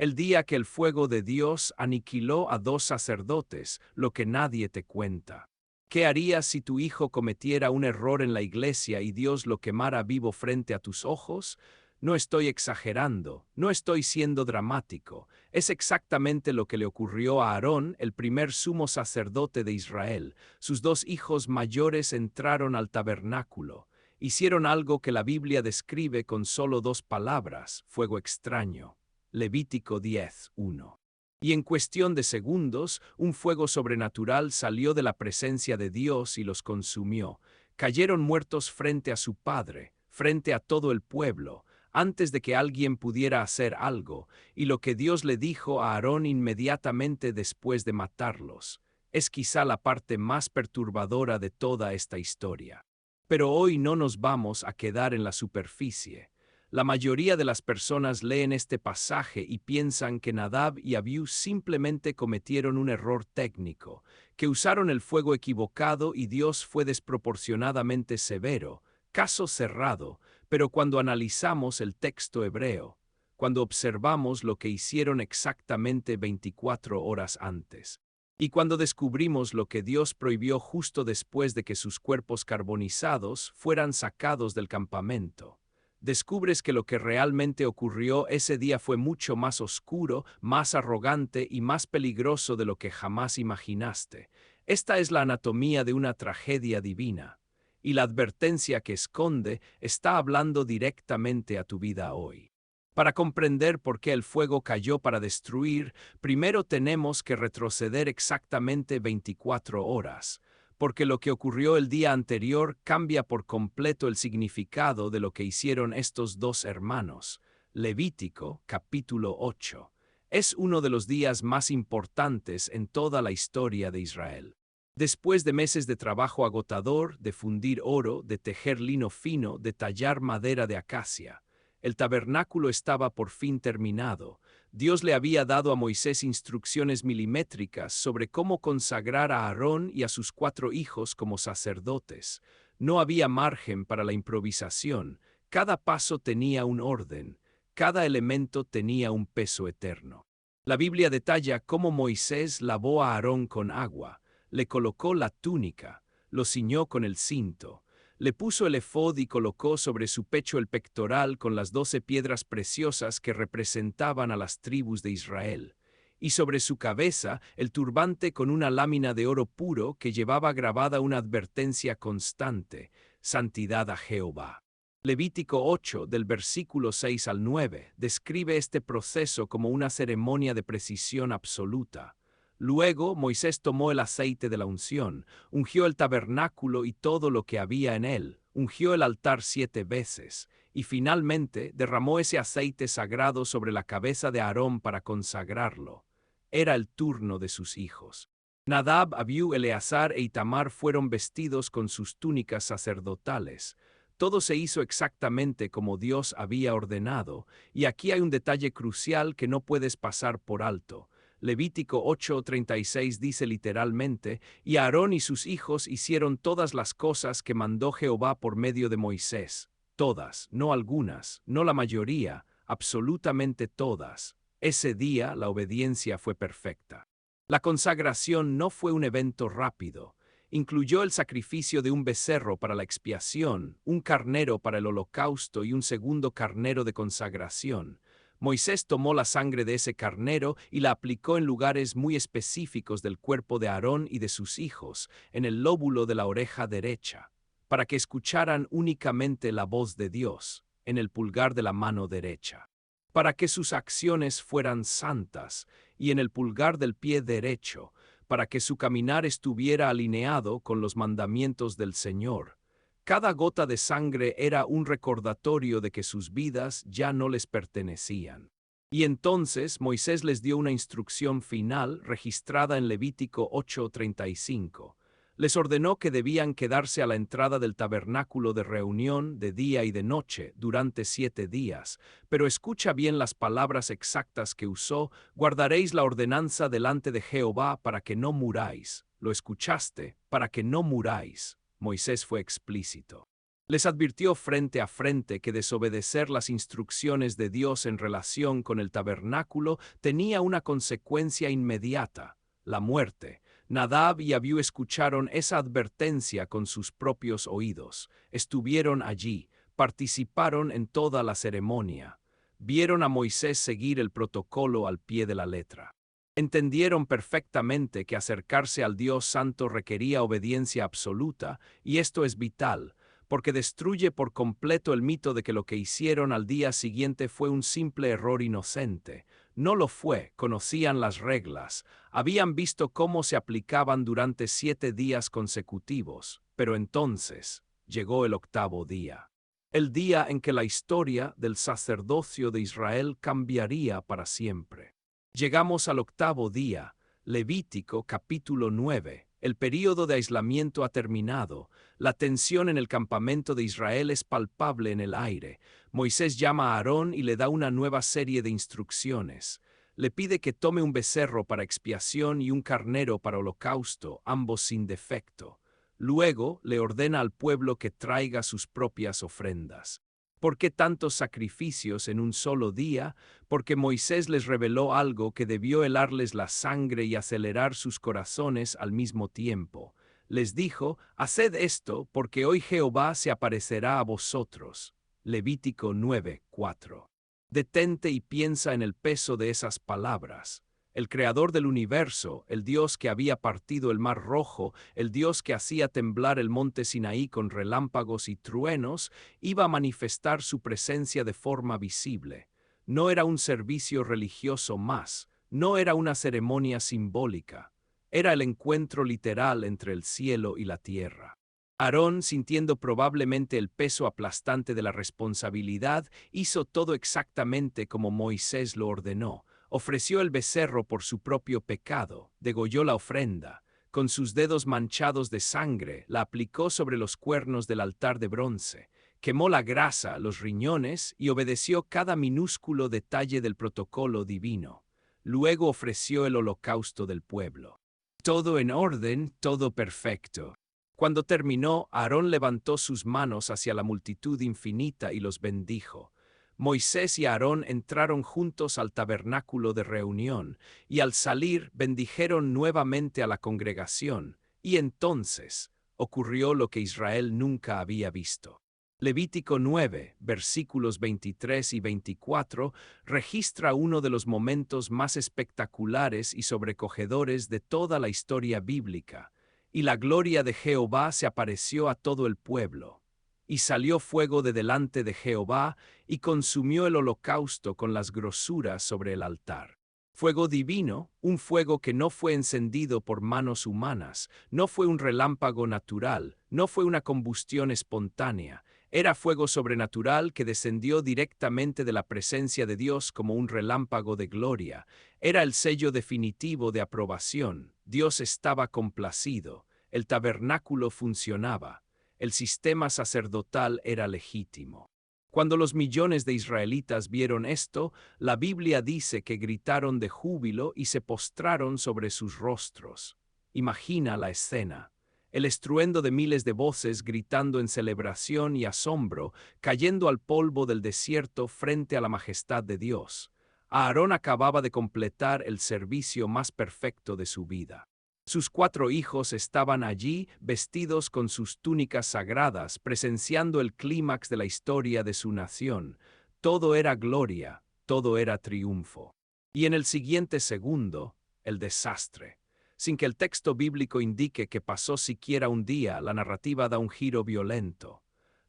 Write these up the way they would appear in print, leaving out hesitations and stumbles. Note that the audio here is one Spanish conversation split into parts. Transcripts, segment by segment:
El día que el fuego de Dios aniquiló a dos sacerdotes, lo que nadie te cuenta. ¿Qué harías si tu hijo cometiera un error en la iglesia y Dios lo quemara vivo frente a tus ojos? No estoy exagerando, no estoy siendo dramático. Es exactamente lo que le ocurrió a Aarón, el primer sumo sacerdote de Israel. Sus dos hijos mayores entraron al tabernáculo. Hicieron algo que la Biblia describe con solo dos palabras: fuego extraño. Levítico 10:1. Y en cuestión de segundos, un fuego sobrenatural salió de la presencia de Dios y los consumió. Cayeron muertos frente a su padre, frente a todo el pueblo, antes de que alguien pudiera hacer algo, y lo que Dios le dijo a Aarón inmediatamente después de matarlos es quizá la parte más perturbadora de toda esta historia. Pero hoy no nos vamos a quedar en la superficie. La mayoría de las personas leen este pasaje y piensan que Nadab y Abiú simplemente cometieron un error técnico, que usaron el fuego equivocado y Dios fue desproporcionadamente severo, caso cerrado. Pero cuando analizamos el texto hebreo, cuando observamos lo que hicieron exactamente 24 horas antes, y cuando descubrimos lo que Dios prohibió justo después de que sus cuerpos carbonizados fueran sacados del campamento, descubres que lo que realmente ocurrió ese día fue mucho más oscuro, más arrogante y más peligroso de lo que jamás imaginaste. Esta es la anatomía de una tragedia divina, y la advertencia que esconde está hablando directamente a tu vida hoy. Para comprender por qué el fuego cayó para destruir, primero tenemos que retroceder exactamente 24 horas, porque lo que ocurrió el día anterior cambia por completo el significado de lo que hicieron estos dos hermanos. Levítico, capítulo 8. Es uno de los días más importantes en toda la historia de Israel. Después de meses de trabajo agotador, de fundir oro, de tejer lino fino, de tallar madera de acacia, el tabernáculo estaba por fin terminado. Dios le había dado a Moisés instrucciones milimétricas sobre cómo consagrar a Aarón y a sus 4 hijos como sacerdotes. No había margen para la improvisación. Cada paso tenía un orden. Cada elemento tenía un peso eterno. La Biblia detalla cómo Moisés lavó a Aarón con agua, le colocó la túnica, lo ciñó con el cinto, le puso el efod y colocó sobre su pecho el pectoral con las 12 piedras preciosas que representaban a las tribus de Israel, y sobre su cabeza el turbante con una lámina de oro puro que llevaba grabada una advertencia constante: santidad a Jehová. Levítico 8, del versículo 6 al 9, describe este proceso como una ceremonia de precisión absoluta. Luego Moisés tomó el aceite de la unción, ungió el tabernáculo y todo lo que había en él, ungió el altar 7 veces, y finalmente derramó ese aceite sagrado sobre la cabeza de Aarón para consagrarlo. Era el turno de sus hijos. Nadab, Abiú, Eleazar e Itamar fueron vestidos con sus túnicas sacerdotales. Todo se hizo exactamente como Dios había ordenado, y aquí hay un detalle crucial que no puedes pasar por alto. Levítico 8:36 dice literalmente: y Aarón y sus hijos hicieron todas las cosas que mandó Jehová por medio de Moisés. Todas, no algunas, no la mayoría, absolutamente todas. Ese día la obediencia fue perfecta. La consagración no fue un evento rápido. Incluyó el sacrificio de un becerro para la expiación, un carnero para el holocausto y un segundo carnero de consagración. Moisés tomó la sangre de ese carnero y la aplicó en lugares muy específicos del cuerpo de Aarón y de sus hijos, en el lóbulo de la oreja derecha, para que escucharan únicamente la voz de Dios, en el pulgar de la mano derecha, para que sus acciones fueran santas, y en el pulgar del pie derecho, para que su caminar estuviera alineado con los mandamientos del Señor. Cada gota de sangre era un recordatorio de que sus vidas ya no les pertenecían. Y entonces Moisés les dio una instrucción final registrada en Levítico 8:35. Les ordenó que debían quedarse a la entrada del tabernáculo de reunión de día y de noche durante 7 días. Pero escucha bien las palabras exactas que usó: guardaréis la ordenanza delante de Jehová para que no muráis. ¿Lo escuchaste? Para que no muráis. Moisés fue explícito. Les advirtió frente a frente que desobedecer las instrucciones de Dios en relación con el tabernáculo tenía una consecuencia inmediata, la muerte. Nadab y Abiú escucharon esa advertencia con sus propios oídos, estuvieron allí, participaron en toda la ceremonia, vieron a Moisés seguir el protocolo al pie de la letra. Entendieron perfectamente que acercarse al Dios Santo requería obediencia absoluta, y esto es vital, porque destruye por completo el mito de que lo que hicieron al día siguiente fue un simple error inocente. No lo fue, conocían las reglas, habían visto cómo se aplicaban durante 7 días consecutivos, pero entonces llegó el 8º día. El día en que la historia del sacerdocio de Israel cambiaría para siempre. Llegamos al 8º día, Levítico capítulo 9. El período de aislamiento ha terminado, la tensión en el campamento de Israel es palpable en el aire. Moisés llama a Aarón y le da una nueva serie de instrucciones. Le pide que tome un becerro para expiación y un carnero para holocausto, ambos sin defecto. Luego le ordena al pueblo que traiga sus propias ofrendas. ¿Por qué tantos sacrificios en un solo día? Porque Moisés les reveló algo que debió helarles la sangre y acelerar sus corazones al mismo tiempo. Les dijo, haced esto, porque hoy Jehová se aparecerá a vosotros. Levítico 9:4. Detente y piensa en el peso de esas palabras. El creador del universo, el Dios que había partido el mar rojo, el Dios que hacía temblar el monte Sinaí con relámpagos y truenos, iba a manifestar su presencia de forma visible. No era un servicio religioso más, no era una ceremonia simbólica, era el encuentro literal entre el cielo y la tierra. Aarón, sintiendo probablemente el peso aplastante de la responsabilidad, hizo todo exactamente como Moisés lo ordenó. Ofreció el becerro por su propio pecado, degolló la ofrenda, con sus dedos manchados de sangre, la aplicó sobre los cuernos del altar de bronce, quemó la grasa, los riñones y obedeció cada minúsculo detalle del protocolo divino. Luego ofreció el holocausto del pueblo. Todo en orden, todo perfecto. Cuando terminó, Aarón levantó sus manos hacia la multitud infinita y los bendijo. Moisés y Aarón entraron juntos al tabernáculo de reunión, y al salir bendijeron nuevamente a la congregación, y entonces ocurrió lo que Israel nunca había visto. Levítico 9, versículos 23 y 24, registra uno de los momentos más espectaculares y sobrecogedores de toda la historia bíblica. Y la gloria de Jehová se apareció a todo el pueblo. Y salió fuego de delante de Jehová, y consumió el holocausto con las grosuras sobre el altar. Fuego divino, un fuego que no fue encendido por manos humanas, no fue un relámpago natural, no fue una combustión espontánea, era fuego sobrenatural que descendió directamente de la presencia de Dios como un relámpago de gloria. Era el sello definitivo de aprobación. Dios estaba complacido, el tabernáculo funcionaba, el sistema sacerdotal era legítimo. Cuando los millones de israelitas vieron esto, la Biblia dice que gritaron de júbilo y se postraron sobre sus rostros. Imagina la escena. El estruendo de miles de voces gritando en celebración y asombro, cayendo al polvo del desierto frente a la majestad de Dios. Aarón acababa de completar el servicio más perfecto de su vida. Sus 4 hijos estaban allí, vestidos con sus túnicas sagradas, presenciando el clímax de la historia de su nación. Todo era gloria, todo era triunfo. Y en el siguiente segundo, el desastre. Sin que el texto bíblico indique que pasó siquiera un día, la narrativa da un giro violento.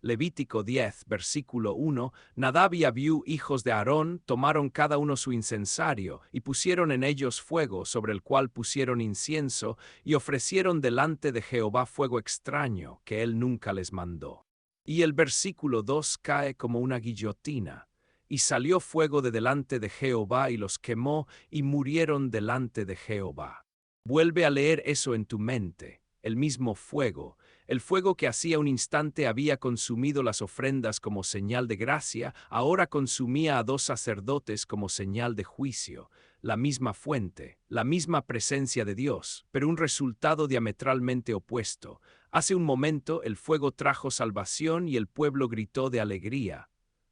Levítico 10, versículo 1, Nadab y Abiú, hijos de Aarón, tomaron cada uno su incensario, y pusieron en ellos fuego, sobre el cual pusieron incienso, y ofrecieron delante de Jehová fuego extraño, que él nunca les mandó. Y el versículo 2 cae como una guillotina. Y salió fuego de delante de Jehová, y los quemó, y murieron delante de Jehová. Vuelve a leer eso en tu mente, el mismo fuego. El fuego que hacía un instante había consumido las ofrendas como señal de gracia, ahora consumía a 2 sacerdotes como señal de juicio. La misma fuente, la misma presencia de Dios, pero un resultado diametralmente opuesto. Hace un momento el fuego trajo salvación y el pueblo gritó de alegría.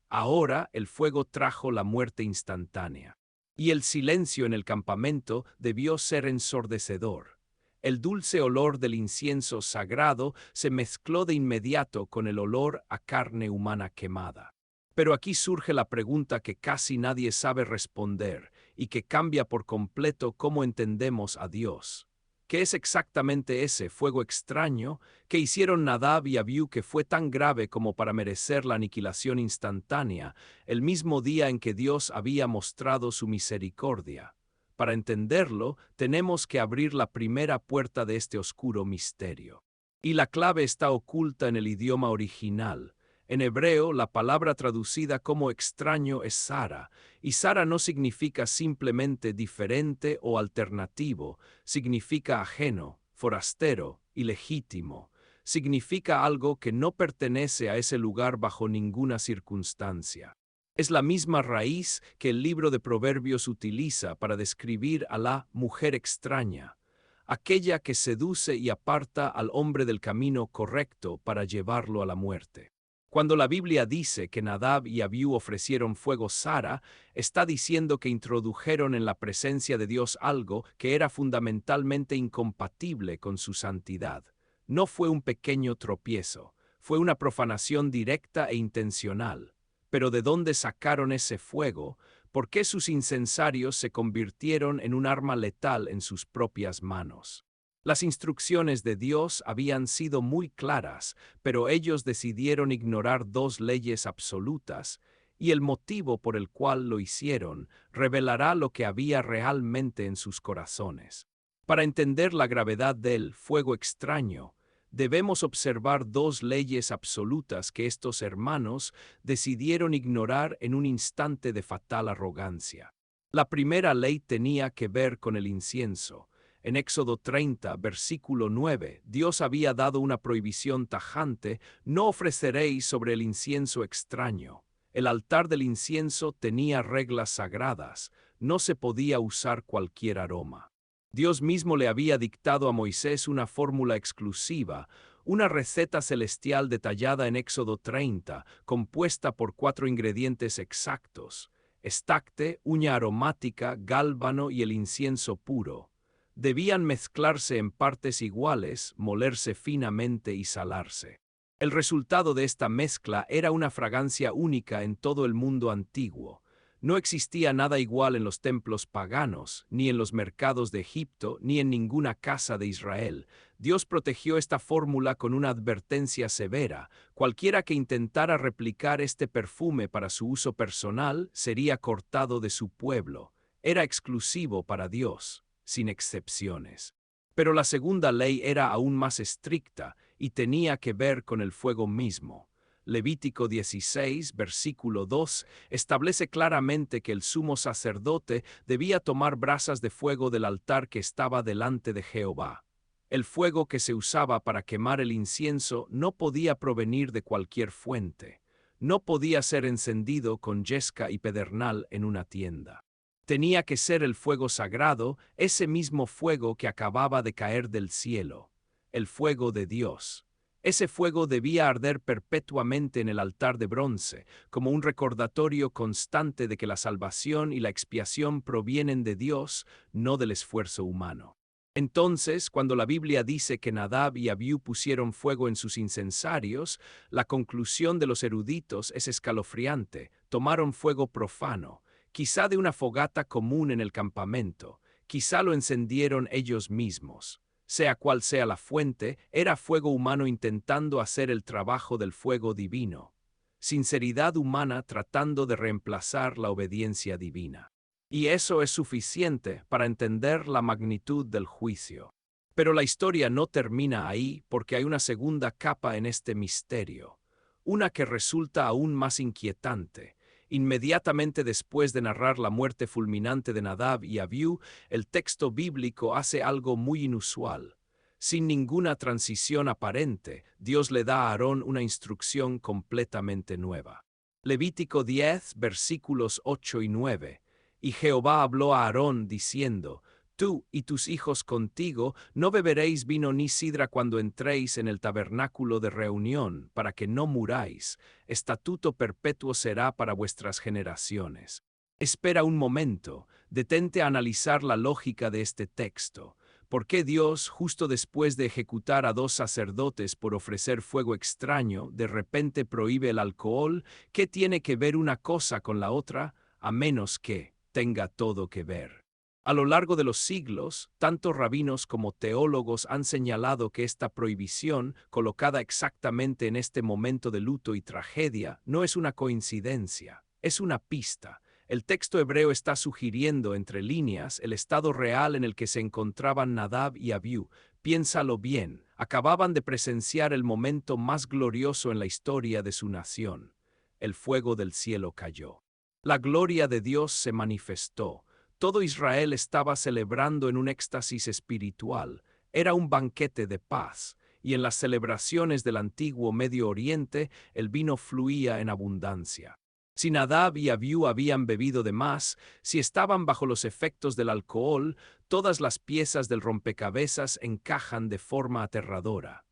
Ahora el fuego trajo la muerte instantánea. Y el silencio en el campamento debió ser ensordecedor. El dulce olor del incienso sagrado se mezcló de inmediato con el olor a carne humana quemada. Pero aquí surge la pregunta que casi nadie sabe responder y que cambia por completo cómo entendemos a Dios. ¿Qué es exactamente ese fuego extraño que hicieron Nadab y Abiú que fue tan grave como para merecer la aniquilación instantánea, el mismo día en que Dios había mostrado su misericordia? Para entenderlo, tenemos que abrir la primera puerta de este oscuro misterio. Y la clave está oculta en el idioma original. En hebreo, la palabra traducida como extraño es Sara, y Sara no significa simplemente diferente o alternativo, significa ajeno, forastero, ilegítimo. Significa algo que no pertenece a ese lugar bajo ninguna circunstancia. Es la misma raíz que el libro de Proverbios utiliza para describir a la mujer extraña, aquella que seduce y aparta al hombre del camino correcto para llevarlo a la muerte. Cuando la Biblia dice que Nadab y Abiú ofrecieron fuego Sara, está diciendo que introdujeron en la presencia de Dios algo que era fundamentalmente incompatible con su santidad. No fue un pequeño tropiezo, fue una profanación directa e intencional. Pero ¿de dónde sacaron ese fuego? ¿Por qué sus incensarios se convirtieron en un arma letal en sus propias manos? Las instrucciones de Dios habían sido muy claras, pero ellos decidieron ignorar dos leyes absolutas, y el motivo por el cual lo hicieron revelará lo que había realmente en sus corazones. Para entender la gravedad del fuego extraño, debemos observar dos leyes absolutas que estos hermanos decidieron ignorar en un instante de fatal arrogancia. La primera ley tenía que ver con el incienso. En Éxodo 30, versículo 9, Dios había dado una prohibición tajante: no ofreceréis sobre el incienso extraño. El altar del incienso tenía reglas sagradas, no se podía usar cualquier aroma. Dios mismo le había dictado a Moisés una fórmula exclusiva, una receta celestial detallada en Éxodo 30, compuesta por 4 ingredientes exactos: estacte, uña aromática, gálbano y el incienso puro. Debían mezclarse en partes iguales, molerse finamente y salarse. El resultado de esta mezcla era una fragancia única en todo el mundo antiguo. No existía nada igual en los templos paganos, ni en los mercados de Egipto, ni en ninguna casa de Israel. Dios protegió esta fórmula con una advertencia severa: cualquiera que intentara replicar este perfume para su uso personal sería cortado de su pueblo. Era exclusivo para Dios, sin excepciones. Pero la segunda ley era aún más estricta y tenía que ver con el fuego mismo. Levítico 16, versículo 2, establece claramente que el sumo sacerdote debía tomar brasas de fuego del altar que estaba delante de Jehová. El fuego que se usaba para quemar el incienso no podía provenir de cualquier fuente. No podía ser encendido con yesca y pedernal en una tienda. Tenía que ser el fuego sagrado, ese mismo fuego que acababa de caer del cielo, el fuego de Dios. Ese fuego debía arder perpetuamente en el altar de bronce, como un recordatorio constante de que la salvación y la expiación provienen de Dios, no del esfuerzo humano. Entonces, cuando la Biblia dice que Nadab y Abiú pusieron fuego en sus incensarios, la conclusión de los eruditos es escalofriante: tomaron fuego profano, quizá de una fogata común en el campamento, quizá lo encendieron ellos mismos. Sea cual sea la fuente, era fuego humano intentando hacer el trabajo del fuego divino. Sinceridad humana tratando de reemplazar la obediencia divina. Y eso es suficiente para entender la magnitud del juicio. Pero la historia no termina ahí, porque hay una segunda capa en este misterio, una que resulta aún más inquietante. Inmediatamente después de narrar la muerte fulminante de Nadab y Abiú, el texto bíblico hace algo muy inusual. Sin ninguna transición aparente, Dios le da a Aarón una instrucción completamente nueva. Levítico 10, versículos 8 y 9. Y Jehová habló a Aarón diciendo: Tú y tus hijos contigo no beberéis vino ni sidra cuando entréis en el tabernáculo de reunión, para que no muráis. Estatuto perpetuo será para vuestras generaciones. Espera un momento, detente a analizar la lógica de este texto. ¿Por qué Dios, justo después de ejecutar a dos sacerdotes por ofrecer fuego extraño, de repente prohíbe el alcohol? ¿Qué tiene que ver una cosa con la otra? A menos que tenga todo que ver. A lo largo de los siglos, tanto rabinos como teólogos han señalado que esta prohibición, colocada exactamente en este momento de luto y tragedia, no es una coincidencia, es una pista. El texto hebreo está sugiriendo entre líneas el estado real en el que se encontraban Nadab y Abiú. Piénsalo bien, acababan de presenciar el momento más glorioso en la historia de su nación. El fuego del cielo cayó. La gloria de Dios se manifestó. Todo Israel estaba celebrando en un éxtasis espiritual. Era un banquete de paz, y en las celebraciones del antiguo Medio Oriente el vino fluía en abundancia. Si Nadab y Abiú habían bebido de más, si estaban bajo los efectos del alcohol, todas las piezas del rompecabezas encajan de forma aterradora.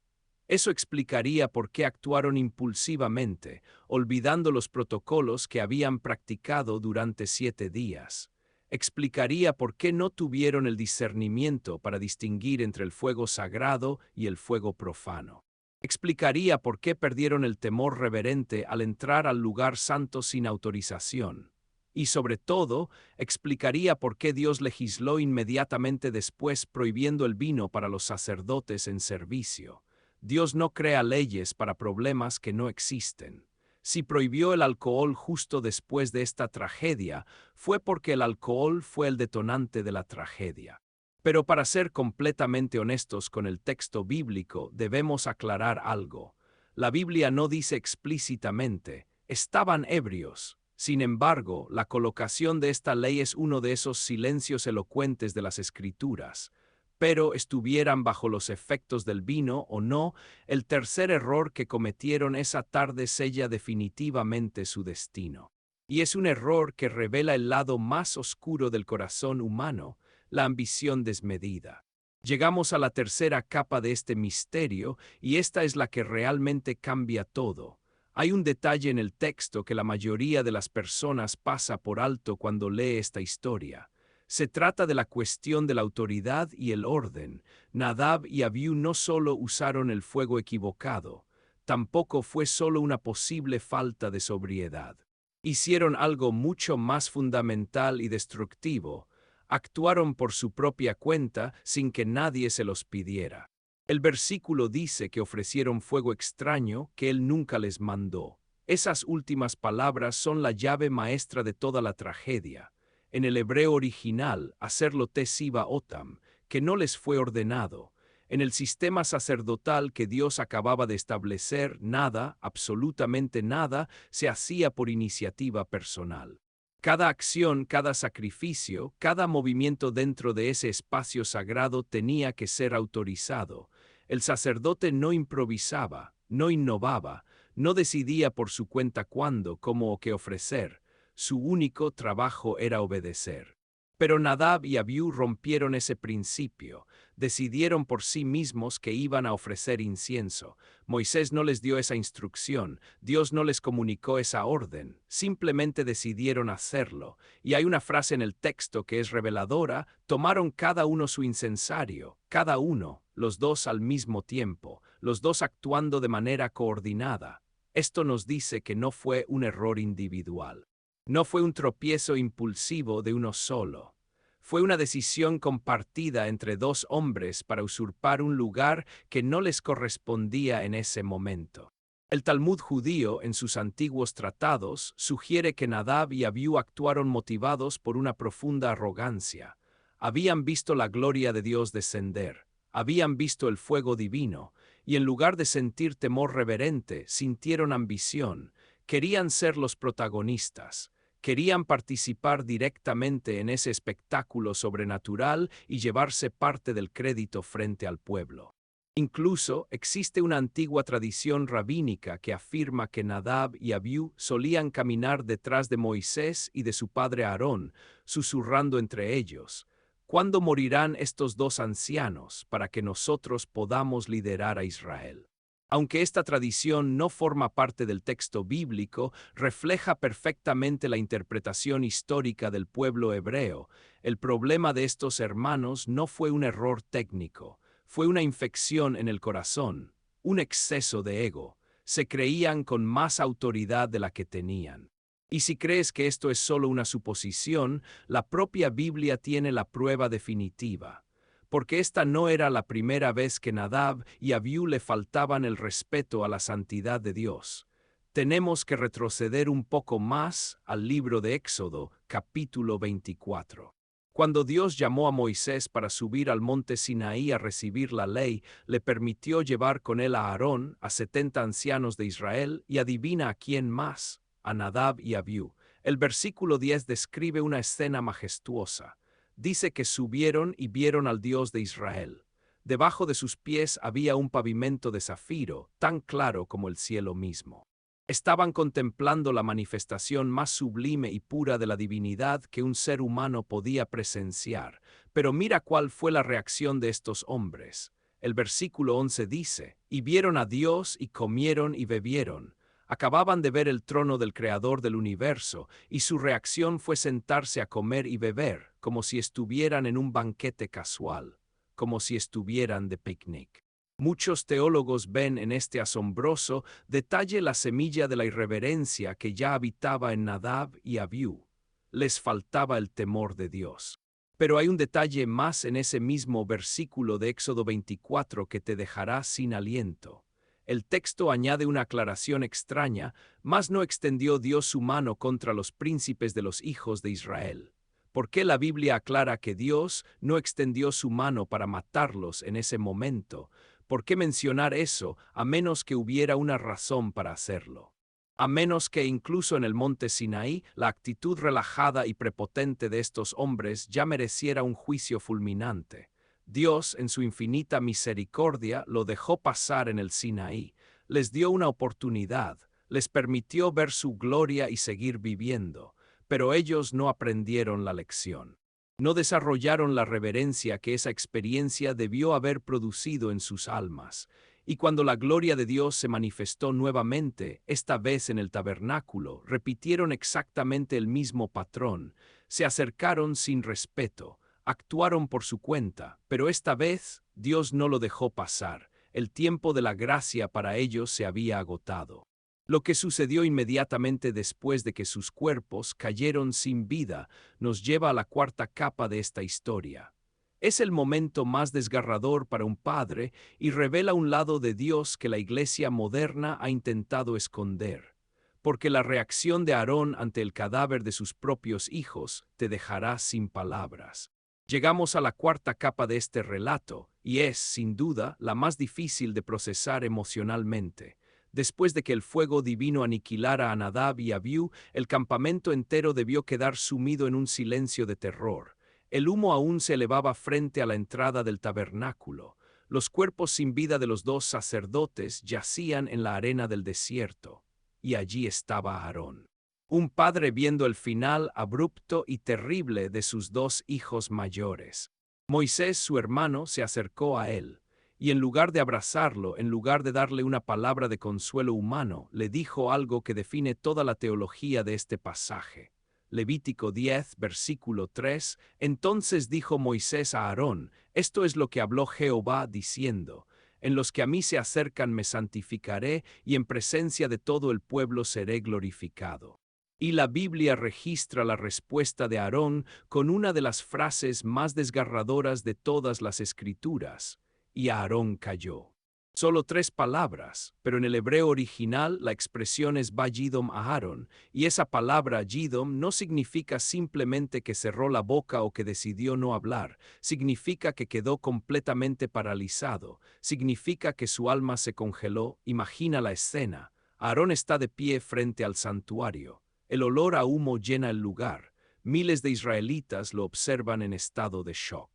Eso explicaría por qué actuaron impulsivamente, olvidando los protocolos que habían practicado durante 7 días. Explicaría por qué no tuvieron el discernimiento para distinguir entre el fuego sagrado y el fuego profano. Explicaría por qué perdieron el temor reverente al entrar al lugar santo sin autorización. Y sobre todo, explicaría por qué Dios legisló inmediatamente después prohibiendo el vino para los sacerdotes en servicio. Dios no crea leyes para problemas que no existen. Si prohibió el alcohol justo después de esta tragedia, fue porque el alcohol fue el detonante de la tragedia. Pero para ser completamente honestos con el texto bíblico, debemos aclarar algo. La Biblia no dice explícitamente, estaban ebrios. Sin embargo, la colocación de esta ley es uno de esos silencios elocuentes de las Escrituras. Pero estuvieran bajo los efectos del vino o no, el tercer error que cometieron esa tarde sella definitivamente su destino. Y es un error que revela el lado más oscuro del corazón humano, la ambición desmedida. Llegamos a la tercera capa de este misterio, y esta es la que realmente cambia todo. Hay un detalle en el texto que la mayoría de las personas pasa por alto cuando lee esta historia. Se trata de la cuestión de la autoridad y el orden. Nadab y Abiú no solo usaron el fuego equivocado, tampoco fue solo una posible falta de sobriedad. Hicieron algo mucho más fundamental y destructivo. Actuaron por su propia cuenta sin que nadie se los pidiera. El versículo dice que ofrecieron fuego extraño que él nunca les mandó. Esas últimas palabras son la llave maestra de toda la tragedia. En el hebreo original, hacerlo tesiva otam, que no les fue ordenado. En el sistema sacerdotal que Dios acababa de establecer, nada, absolutamente nada, se hacía por iniciativa personal. Cada acción, cada sacrificio, cada movimiento dentro de ese espacio sagrado tenía que ser autorizado. El sacerdote no improvisaba, no innovaba, no decidía por su cuenta cuándo, cómo o qué ofrecer. Su único trabajo era obedecer. Pero Nadab y Abiú rompieron ese principio. Decidieron por sí mismos que iban a ofrecer incienso. Moisés no les dio esa instrucción, Dios no les comunicó esa orden, simplemente decidieron hacerlo. Y hay una frase en el texto que es reveladora: tomaron cada uno su incensario, cada uno, los dos al mismo tiempo, los dos actuando de manera coordinada. Esto nos dice que no fue un error individual. No fue un tropiezo impulsivo de uno solo. Fue una decisión compartida entre dos hombres para usurpar un lugar que no les correspondía en ese momento. El Talmud judío, en sus antiguos tratados, sugiere que Nadab y Abiú actuaron motivados por una profunda arrogancia. Habían visto la gloria de Dios descender, habían visto el fuego divino, y en lugar de sentir temor reverente, sintieron ambición, querían ser los protagonistas. Querían participar directamente en ese espectáculo sobrenatural y llevarse parte del crédito frente al pueblo. Incluso existe una antigua tradición rabínica que afirma que Nadab y Abiú solían caminar detrás de Moisés y de su padre Aarón, susurrando entre ellos: ¿Cuándo morirán estos dos ancianos para que nosotros podamos liderar a Israel? Aunque esta tradición no forma parte del texto bíblico, refleja perfectamente la interpretación histórica del pueblo hebreo. El problema de estos hermanos no fue un error técnico, fue una infección en el corazón, un exceso de ego. Se creían con más autoridad de la que tenían. Y si crees que esto es solo una suposición, la propia Biblia tiene la prueba definitiva. Porque esta no era la primera vez que Nadab y Abiú le faltaban el respeto a la santidad de Dios. Tenemos que retroceder un poco más al libro de Éxodo, capítulo 24. Cuando Dios llamó a Moisés para subir al monte Sinaí a recibir la ley, le permitió llevar con él a Aarón, a 70 ancianos de Israel, y adivina a quién más, a Nadab y Abiú. El versículo 10 describe una escena majestuosa. Dice que subieron y vieron al Dios de Israel. Debajo de sus pies había un pavimento de zafiro, tan claro como el cielo mismo. Estaban contemplando la manifestación más sublime y pura de la divinidad que un ser humano podía presenciar. Pero mira cuál fue la reacción de estos hombres. El versículo 11 dice, y vieron a Dios y comieron y bebieron. Acababan de ver el trono del Creador del universo, y su reacción fue sentarse a comer y beber, como si estuvieran en un banquete casual, como si estuvieran de picnic. Muchos teólogos ven en este asombroso detalle la semilla de la irreverencia que ya habitaba en Nadab y Abiú. Les faltaba el temor de Dios. Pero hay un detalle más en ese mismo versículo de Éxodo 24 que te dejará sin aliento. El texto añade una aclaración extraña, mas no extendió Dios su mano contra los príncipes de los hijos de Israel. ¿Por qué la Biblia aclara que Dios no extendió su mano para matarlos en ese momento? ¿Por qué mencionar eso a menos que hubiera una razón para hacerlo? A menos que incluso en el monte Sinaí, la actitud relajada y prepotente de estos hombres ya mereciera un juicio fulminante. Dios, en su infinita misericordia, lo dejó pasar en el Sinaí, les dio una oportunidad, les permitió ver su gloria y seguir viviendo, pero ellos no aprendieron la lección. No desarrollaron la reverencia que esa experiencia debió haber producido en sus almas. Y cuando la gloria de Dios se manifestó nuevamente, esta vez en el tabernáculo, repitieron exactamente el mismo patrón. Se acercaron sin respeto, actuaron por su cuenta, pero esta vez Dios no lo dejó pasar. El tiempo de la gracia para ellos se había agotado. Lo que sucedió inmediatamente después de que sus cuerpos cayeron sin vida nos lleva a la cuarta capa de esta historia. Es el momento más desgarrador para un padre y revela un lado de Dios que la iglesia moderna ha intentado esconder. Porque la reacción de Aarón ante el cadáver de sus propios hijos te dejará sin palabras. Llegamos a la cuarta capa de este relato, y es, sin duda, la más difícil de procesar emocionalmente. Después de que el fuego divino aniquilara a Nadab y Abiú, el campamento entero debió quedar sumido en un silencio de terror. El humo aún se elevaba frente a la entrada del tabernáculo. Los cuerpos sin vida de los dos sacerdotes yacían en la arena del desierto, y allí estaba Aarón. Un padre viendo el final abrupto y terrible de sus dos hijos mayores. Moisés, su hermano, se acercó a él, y en lugar de abrazarlo, en lugar de darle una palabra de consuelo humano, le dijo algo que define toda la teología de este pasaje. Levítico 10, versículo 3, entonces dijo Moisés a Aarón, esto es lo que habló Jehová diciendo, en los que a mí se acercan me santificaré, y en presencia de todo el pueblo seré glorificado. Y la Biblia registra la respuesta de Aarón con una de las frases más desgarradoras de todas las Escrituras, y Aarón cayó. Solo 3 palabras, pero en el hebreo original la expresión es Vayidom Aharon, y esa palabra Yidom no significa simplemente que cerró la boca o que decidió no hablar, significa que quedó completamente paralizado, significa que su alma se congeló. Imagina la escena. Aarón está de pie frente al santuario. El olor a humo llena el lugar. Miles de israelitas lo observan en estado de shock.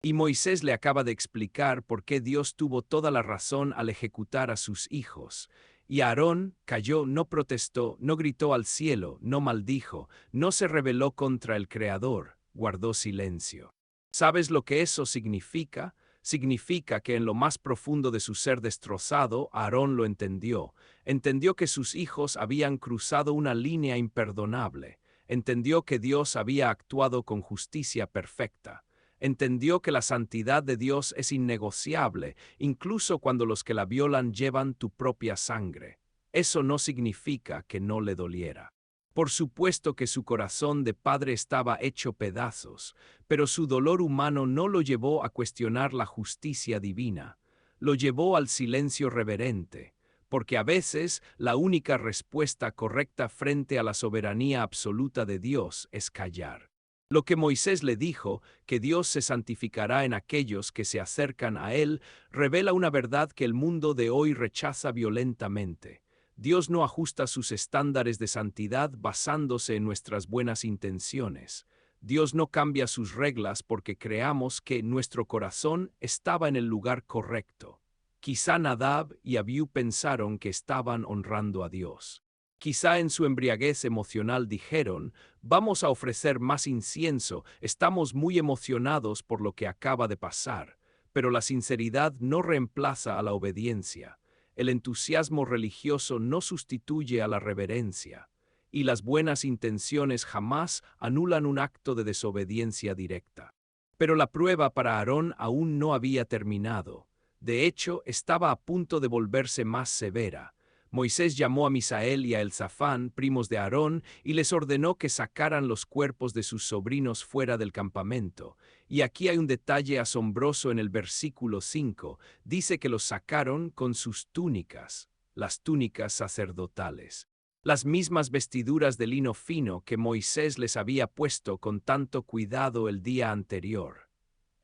Y Moisés le acaba de explicar por qué Dios tuvo toda la razón al ejecutar a sus hijos. Y Aarón cayó, no protestó, no gritó al cielo, no maldijo, no se rebeló contra el Creador, guardó silencio. ¿Sabes lo que eso significa? Significa que en lo más profundo de su ser destrozado, Aarón lo entendió. Entendió que sus hijos habían cruzado una línea imperdonable. Entendió que Dios había actuado con justicia perfecta. Entendió que la santidad de Dios es innegociable, incluso cuando los que la violan llevan tu propia sangre. Eso no significa que no le doliera. Por supuesto que su corazón de padre estaba hecho pedazos, pero su dolor humano no lo llevó a cuestionar la justicia divina, lo llevó al silencio reverente, porque a veces la única respuesta correcta frente a la soberanía absoluta de Dios es callar. Lo que Moisés le dijo, que Dios se santificará en aquellos que se acercan a Él, revela una verdad que el mundo de hoy rechaza violentamente. Dios no ajusta sus estándares de santidad basándose en nuestras buenas intenciones. Dios no cambia sus reglas porque creamos que nuestro corazón estaba en el lugar correcto. Quizá Nadab y Abiú pensaron que estaban honrando a Dios. Quizá en su embriaguez emocional dijeron, vamos a ofrecer más incienso, estamos muy emocionados por lo que acaba de pasar. Pero la sinceridad no reemplaza a la obediencia. El entusiasmo religioso no sustituye a la reverencia, y las buenas intenciones jamás anulan un acto de desobediencia directa. Pero la prueba para Aarón aún no había terminado. De hecho, estaba a punto de volverse más severa. Moisés llamó a Misael y a Elzafán, primos de Aarón, y les ordenó que sacaran los cuerpos de sus sobrinos fuera del campamento. Y aquí hay un detalle asombroso en el versículo 5. Dice que los sacaron con sus túnicas, las túnicas sacerdotales. Las mismas vestiduras de lino fino que Moisés les había puesto con tanto cuidado el día anterior.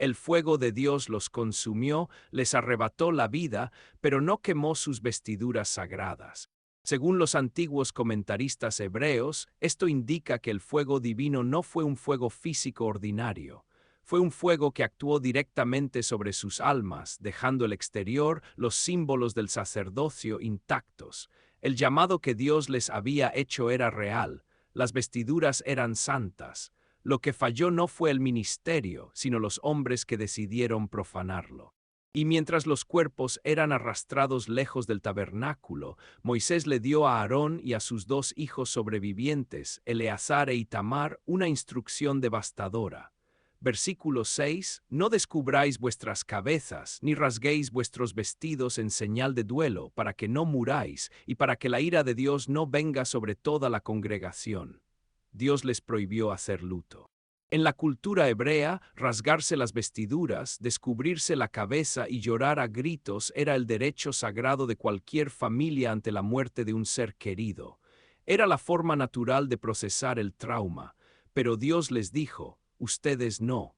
El fuego de Dios los consumió, les arrebató la vida, pero no quemó sus vestiduras sagradas. Según los antiguos comentaristas hebreos, esto indica que el fuego divino no fue un fuego físico ordinario. Fue un fuego que actuó directamente sobre sus almas, dejando el exterior, los símbolos del sacerdocio intactos. El llamado que Dios les había hecho era real, las vestiduras eran santas. Lo que falló no fue el ministerio, sino los hombres que decidieron profanarlo. Y mientras los cuerpos eran arrastrados lejos del tabernáculo, Moisés le dio a Aarón y a sus dos hijos sobrevivientes, Eleazar e Itamar, una instrucción devastadora. Versículo 6. No descubráis vuestras cabezas, ni rasguéis vuestros vestidos en señal de duelo, para que no muráis, y para que la ira de Dios no venga sobre toda la congregación. Dios les prohibió hacer luto. En la cultura hebrea, rasgarse las vestiduras, descubrirse la cabeza y llorar a gritos era el derecho sagrado de cualquier familia ante la muerte de un ser querido. Era la forma natural de procesar el trauma, pero Dios les dijo, ustedes no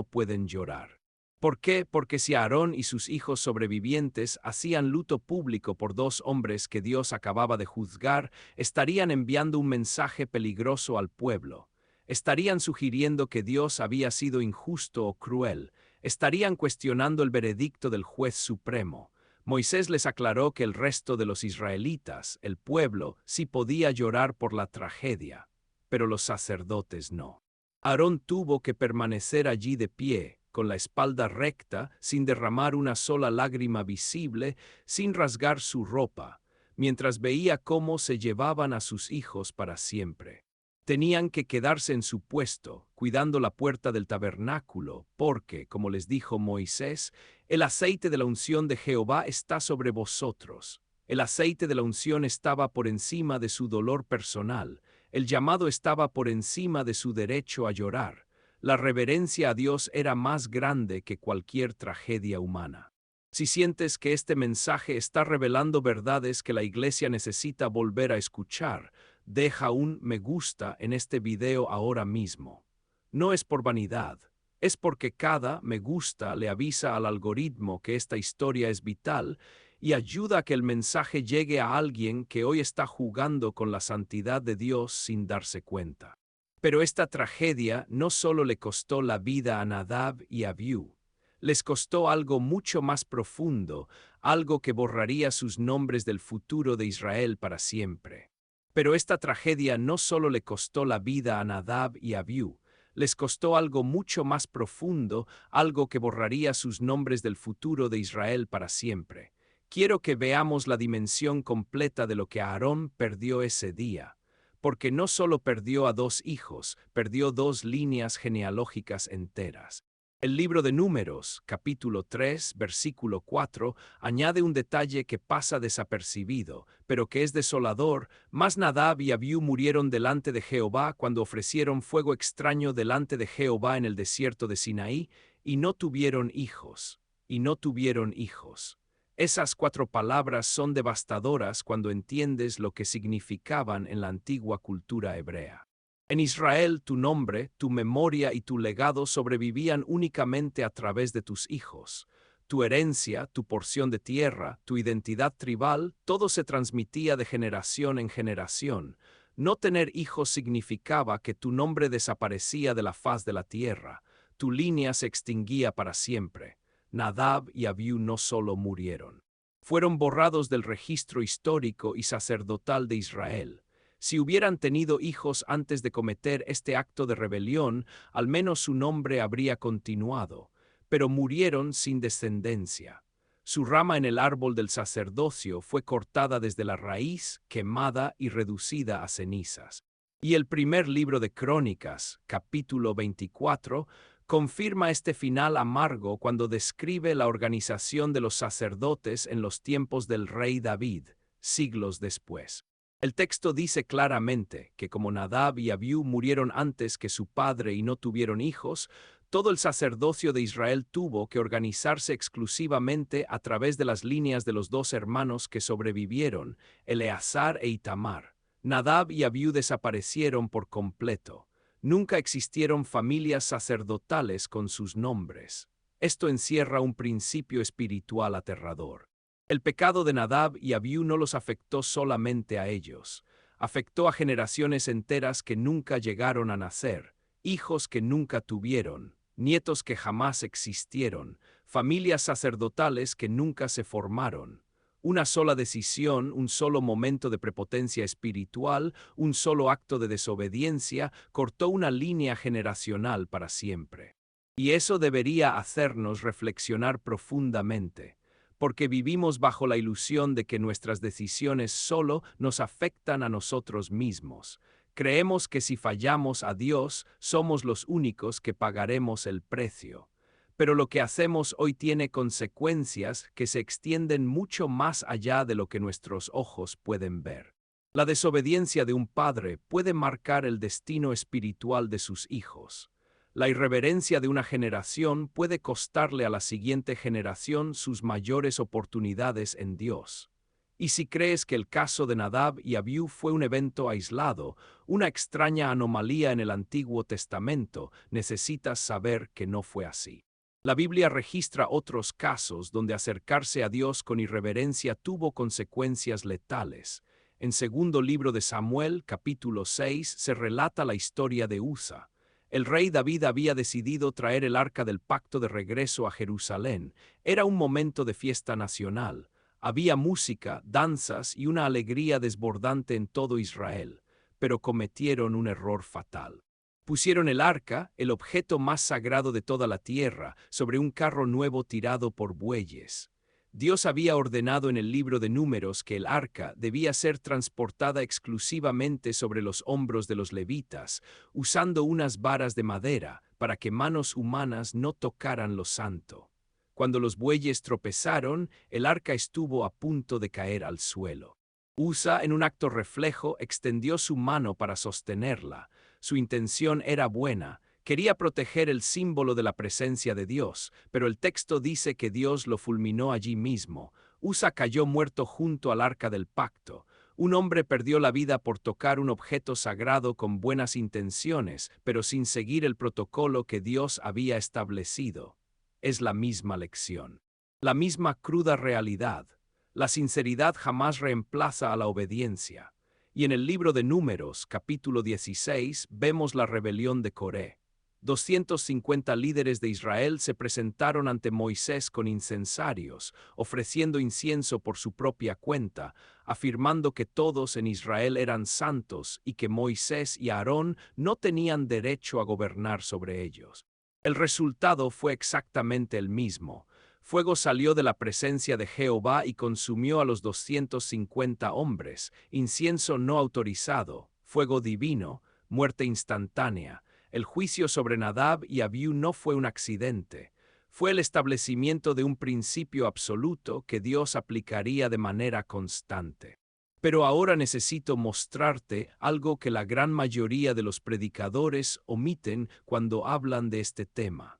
pueden llorar. ¿Por qué? Porque si Aarón y sus hijos sobrevivientes hacían luto público por dos hombres que Dios acababa de juzgar, estarían enviando un mensaje peligroso al pueblo. Estarían sugiriendo que Dios había sido injusto o cruel. Estarían cuestionando el veredicto del juez supremo. Moisés les aclaró que el resto de los israelitas, el pueblo, sí podía llorar por la tragedia, pero los sacerdotes no. Aarón tuvo que permanecer allí de pie, con la espalda recta, sin derramar una sola lágrima visible, sin rasgar su ropa, mientras veía cómo se llevaban a sus hijos para siempre. Tenían que quedarse en su puesto, cuidando la puerta del tabernáculo, porque, como les dijo Moisés, el aceite de la unción de Jehová está sobre vosotros. El aceite de la unción estaba por encima de su dolor personal. El llamado estaba por encima de su derecho a llorar. La reverencia a Dios era más grande que cualquier tragedia humana. Si sientes que este mensaje está revelando verdades que la iglesia necesita volver a escuchar, deja un me gusta en este video ahora mismo. No es por vanidad, es porque cada me gusta le avisa al algoritmo que esta historia es vital y ayuda a que el mensaje llegue a alguien que hoy está jugando con la santidad de Dios sin darse cuenta. Pero esta tragedia no solo le costó la vida a Nadab y a Abiú, les costó algo mucho más profundo, algo que borraría sus nombres del futuro de Israel para siempre. Pero esta tragedia no solo le costó la vida a Nadab y a Abiú, Les costó algo mucho más profundo, algo que borraría sus nombres del futuro de Israel para siempre. Quiero que veamos la dimensión completa de lo que Aarón perdió ese día, porque no solo perdió a 2 hijos, perdió 2 líneas genealógicas enteras. El libro de Números, capítulo 3, versículo 4, añade un detalle que pasa desapercibido, pero que es desolador. Mas Nadab y Abiú murieron delante de Jehová cuando ofrecieron fuego extraño delante de Jehová en el desierto de Sinaí, y no tuvieron hijos, y no tuvieron hijos. Esas 4 palabras son devastadoras cuando entiendes lo que significaban en la antigua cultura hebrea. En Israel, tu nombre, tu memoria y tu legado sobrevivían únicamente a través de tus hijos. Tu herencia, tu porción de tierra, tu identidad tribal, todo se transmitía de generación en generación. No tener hijos significaba que tu nombre desaparecía de la faz de la tierra. Tu línea se extinguía para siempre. Nadab y Abiú no solo murieron. Fueron borrados del registro histórico y sacerdotal de Israel. Si hubieran tenido hijos antes de cometer este acto de rebelión, al menos su nombre habría continuado, pero murieron sin descendencia. Su rama en el árbol del sacerdocio fue cortada desde la raíz, quemada y reducida a cenizas. Y el primer libro de Crónicas, capítulo 24, confirma este final amargo cuando describe la organización de los sacerdotes en los tiempos del rey David, siglos después. El texto dice claramente que como Nadab y Abiú murieron antes que su padre y no tuvieron hijos, todo el sacerdocio de Israel tuvo que organizarse exclusivamente a través de las líneas de los 2 hermanos que sobrevivieron, Eleazar e Itamar. Nadab y Abiú desaparecieron por completo. Nunca existieron familias sacerdotales con sus nombres. Esto encierra un principio espiritual aterrador. El pecado de Nadab y Abiú no los afectó solamente a ellos. Afectó a generaciones enteras que nunca llegaron a nacer, hijos que nunca tuvieron, nietos que jamás existieron, familias sacerdotales que nunca se formaron. Una sola decisión, un solo momento de prepotencia espiritual, un solo acto de desobediencia, cortó una línea generacional para siempre. Y eso debería hacernos reflexionar profundamente, porque vivimos bajo la ilusión de que nuestras decisiones solo nos afectan a nosotros mismos. Creemos que si fallamos a Dios, somos los únicos que pagaremos el precio. Pero lo que hacemos hoy tiene consecuencias que se extienden mucho más allá de lo que nuestros ojos pueden ver. La desobediencia de un padre puede marcar el destino espiritual de sus hijos. La irreverencia de una generación puede costarle a la siguiente generación sus mayores oportunidades en Dios. Y si crees que el caso de Nadab y Abiú fue un evento aislado, una extraña anomalía en el Antiguo Testamento, necesitas saber que no fue así. La Biblia registra otros casos donde acercarse a Dios con irreverencia tuvo consecuencias letales. En segundo libro de Samuel, capítulo 6, se relata la historia de Usa. El rey David había decidido traer el arca del pacto de regreso a Jerusalén. Era un momento de fiesta nacional. Había música, danzas y una alegría desbordante en todo Israel, pero cometieron un error fatal. Pusieron el arca, el objeto más sagrado de toda la tierra, sobre un carro nuevo tirado por bueyes. Dios había ordenado en el libro de Números que el arca debía ser transportada exclusivamente sobre los hombros de los levitas, usando unas varas de madera para que manos humanas no tocaran lo santo. Cuando los bueyes tropezaron, el arca estuvo a punto de caer al suelo. Usa, en un acto reflejo, extendió su mano para sostenerla. Su intención era buena. Quería proteger el símbolo de la presencia de Dios, pero el texto dice que Dios lo fulminó allí mismo. Usa cayó muerto junto al arca del pacto. Un hombre perdió la vida por tocar un objeto sagrado con buenas intenciones, pero sin seguir el protocolo que Dios había establecido. Es la misma lección. La misma cruda realidad. La sinceridad jamás reemplaza a la obediencia. Y en el libro de Números, capítulo 16, vemos la rebelión de Coré. 250 líderes de Israel se presentaron ante Moisés con incensarios, ofreciendo incienso por su propia cuenta, afirmando que todos en Israel eran santos y que Moisés y Aarón no tenían derecho a gobernar sobre ellos. El resultado fue exactamente el mismo. Fuego salió de la presencia de Jehová y consumió a los 250 hombres, incienso no autorizado, fuego divino, muerte instantánea. El juicio sobre Nadab y Abiú no fue un accidente. Fue el establecimiento de un principio absoluto que Dios aplicaría de manera constante. Pero ahora necesito mostrarte algo que la gran mayoría de los predicadores omiten cuando hablan de este tema.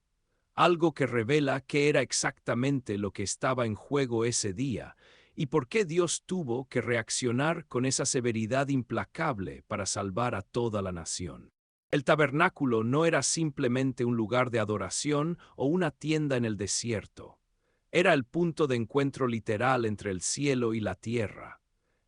Algo que revela qué era exactamente lo que estaba en juego ese día y por qué Dios tuvo que reaccionar con esa severidad implacable para salvar a toda la nación. El tabernáculo no era simplemente un lugar de adoración o una tienda en el desierto. Era el punto de encuentro literal entre el cielo y la tierra.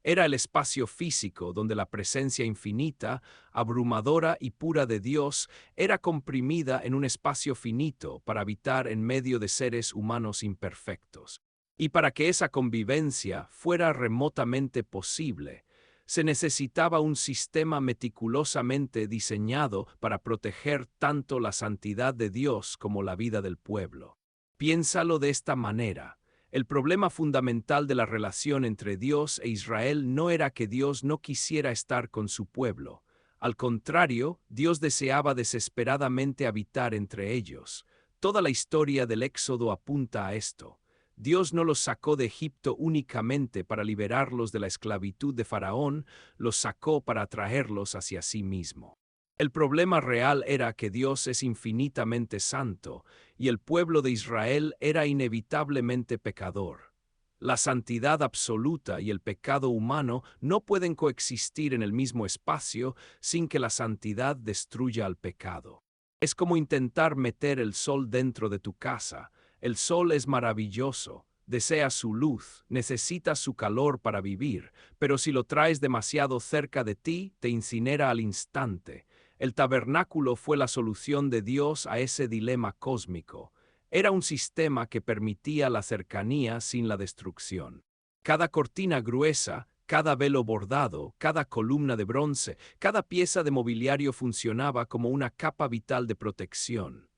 Era el espacio físico donde la presencia infinita, abrumadora y pura de Dios era comprimida en un espacio finito para habitar en medio de seres humanos imperfectos. Y para que esa convivencia fuera remotamente posible, se necesitaba un sistema meticulosamente diseñado para proteger tanto la santidad de Dios como la vida del pueblo. Piénsalo de esta manera. El problema fundamental de la relación entre Dios e Israel no era que Dios no quisiera estar con su pueblo. Al contrario, Dios deseaba desesperadamente habitar entre ellos. Toda la historia del Éxodo apunta a esto. Dios no los sacó de Egipto únicamente para liberarlos de la esclavitud de Faraón, los sacó para atraerlos hacia sí mismo. El problema real era que Dios es infinitamente santo, y el pueblo de Israel era inevitablemente pecador. La santidad absoluta y el pecado humano no pueden coexistir en el mismo espacio sin que la santidad destruya al pecado. Es como intentar meter el sol dentro de tu casa. El sol es maravilloso, desea su luz, necesita su calor para vivir, pero si lo traes demasiado cerca de ti, te incinera al instante. El tabernáculo fue la solución de Dios a ese dilema cósmico. Era un sistema que permitía la cercanía sin la destrucción. Cada cortina gruesa, cada velo bordado, cada columna de bronce, cada pieza de mobiliario funcionaba como una capa vital de protección.